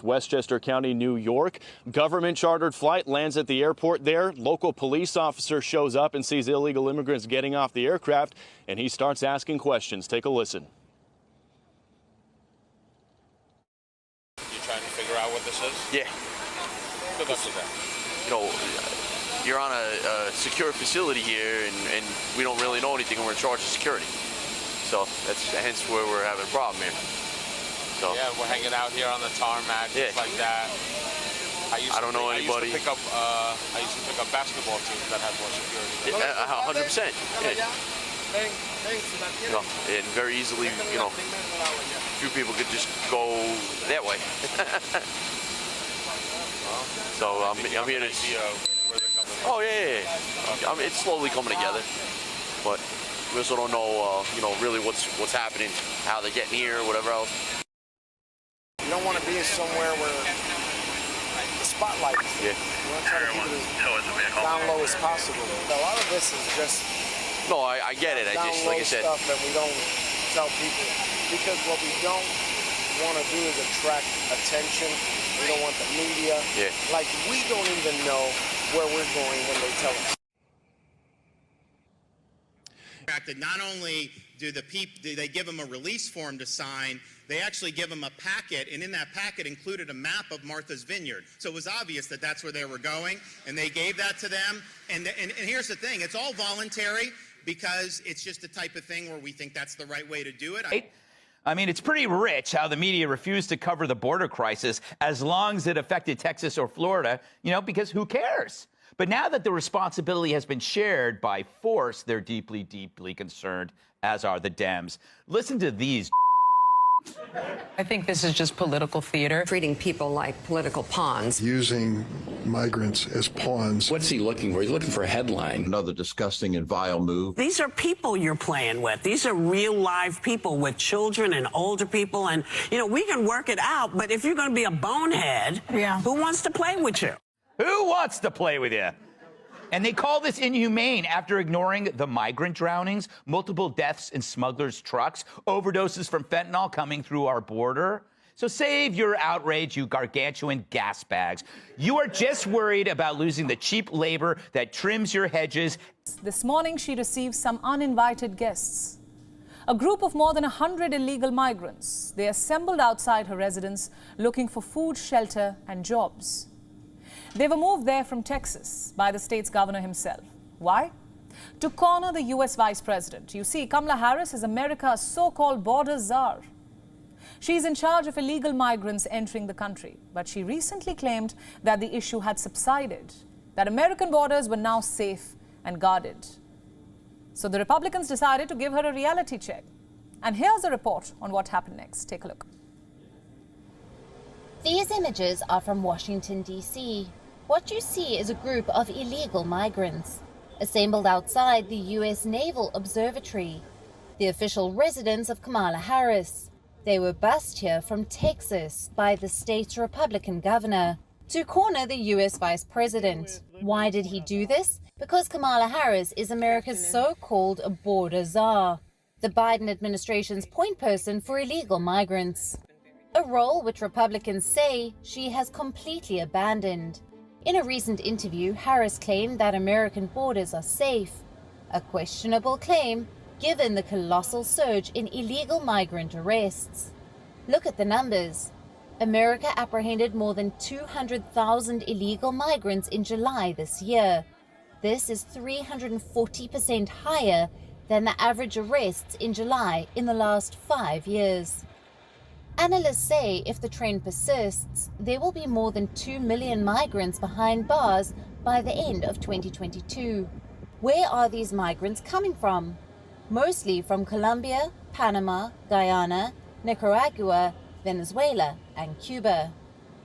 Westchester County, New York. Government chartered flight lands at the airport there. Local police officer shows up and sees illegal immigrants getting off the aircraft, and he starts asking questions. Take a listen. You trying to figure out what this is? Yeah. Good luck with that. You know, you're on a secure facility here, and we don't really know anything, and we're in charge of security. So that's hence where we're having a problem here. So, yeah, we're hanging out here on the tarmac, just like that. I don't know anybody. I used to pick up basketball teams that had more security. 100%. Yeah. You know, and very easily, you know, a few people could just go that way. So I'm here to. Oh yeah. I mean, it's slowly coming together, but we also don't know, you know, really what's happening, how they're getting here, whatever else. You don't want to be somewhere where the spotlight is. Yeah. You want to try to keep it as down low as possible. A lot of this is just. No, I get it. I just, like I said, stuff that we don't tell people, because what we don't want to do is attract attention. We don't want the media. Yeah. Like, we don't even know where we're going when they tell us. That not only do they give them a release form to sign, they actually give them a packet, and in that packet included a map of Martha's Vineyard. So it was obvious that that's where they were going, and they gave that to them. And here's the thing, it's all voluntary, because it's just the type of thing where we think that's the right way to do it. I mean, it's pretty rich how the media refused to cover the border crisis as long as it affected Texas or Florida, you know, because who cares? But now that the responsibility has been shared by force, they're deeply, deeply concerned, as are the Dems. Listen to these. I think this is just political theater. Treating people like political pawns. Using migrants as pawns. What's he looking for? He's looking for a headline. Another disgusting and vile move. These are people you're playing with. These are real live people with children and older people. And, you know, we can work it out. But if you're going to be a bonehead, who wants to play with you? Who wants to play with you? And they call this inhumane after ignoring the migrant drownings, multiple deaths in smugglers' trucks, overdoses from fentanyl coming through our border. So save your outrage, you gargantuan gas bags. You are just worried about losing the cheap labor that trims your hedges. This morning, she received some uninvited guests. A group of more than 100 illegal migrants. They assembled outside her residence looking for food, shelter, and jobs. They were moved there from Texas by the state's governor himself. Why? To corner the U.S. vice president. You see, Kamala Harris is America's so-called border czar. She's in charge of illegal migrants entering the country. But she recently claimed that the issue had subsided, that American borders were now safe and guarded. So the Republicans decided to give her a reality check. And here's a report on what happened next. Take a look. These images are from Washington, D.C. What you see is a group of illegal migrants assembled outside the U.S. Naval Observatory, the official residence of Kamala Harris. They were bussed here from Texas by the state's Republican governor to corner the U.S. vice president. Why did he do this? Because Kamala Harris is America's so-called border czar, the Biden administration's point person for illegal migrants, a role which Republicans say she has completely abandoned. In a recent interview, Harris claimed that American borders are safe, a questionable claim given the colossal surge in illegal migrant arrests. Look at the numbers. America apprehended more than 200,000 illegal migrants in July this year. This is 340% higher than the average arrests in July in the last 5 years. Analysts say if the trend persists, there will be more than 2 million migrants behind bars by the end of 2022. Where are these migrants coming from? Mostly from Colombia, Panama, Guyana, Nicaragua, Venezuela, and Cuba.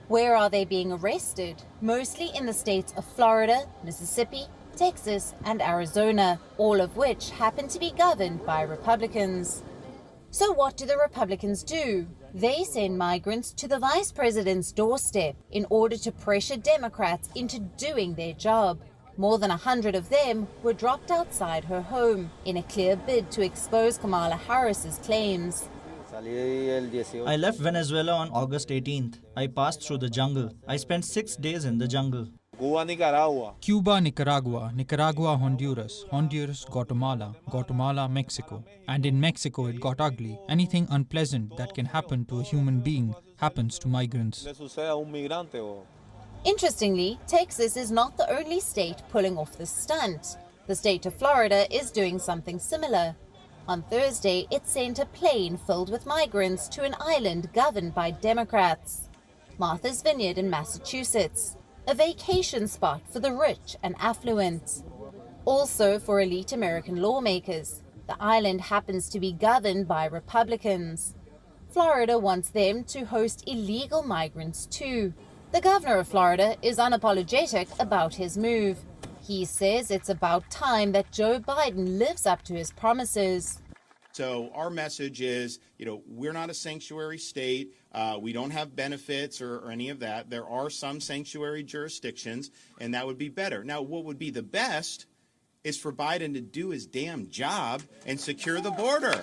Where are they being arrested? Mostly in the states of Florida, Mississippi, Texas, and Arizona, all of which happen to be governed by Republicans. So what do the Republicans do? They send migrants to the vice president's doorstep in order to pressure Democrats into doing their job. More than 100 of them were dropped outside her home in a clear bid to expose Kamala Harris's claims. I left Venezuela on August 18th. I passed through the jungle. I spent 6 days in the jungle. Cuba, Nicaragua, Nicaragua, Honduras, Honduras, Guatemala, Guatemala, Mexico. And in Mexico it got ugly. Anything unpleasant that can happen to a human being happens to migrants. Interestingly, Texas is not the only state pulling off this stunt. The state of Florida is doing something similar. On Thursday, it sent a plane filled with migrants to an island governed by Democrats, Martha's Vineyard in Massachusetts, a vacation spot for the rich and affluent. Also for elite American lawmakers, the island happens to be governed by Republicans. Florida wants them to host illegal migrants too. The governor of Florida is unapologetic about his move. He says it's about time that Joe Biden lives up to his promises. So our message is, we're not a sanctuary state. We don't have benefits or any of that. There are some sanctuary jurisdictions, and that would be better. Now, what would be the best is for Biden to do his damn job and secure the border.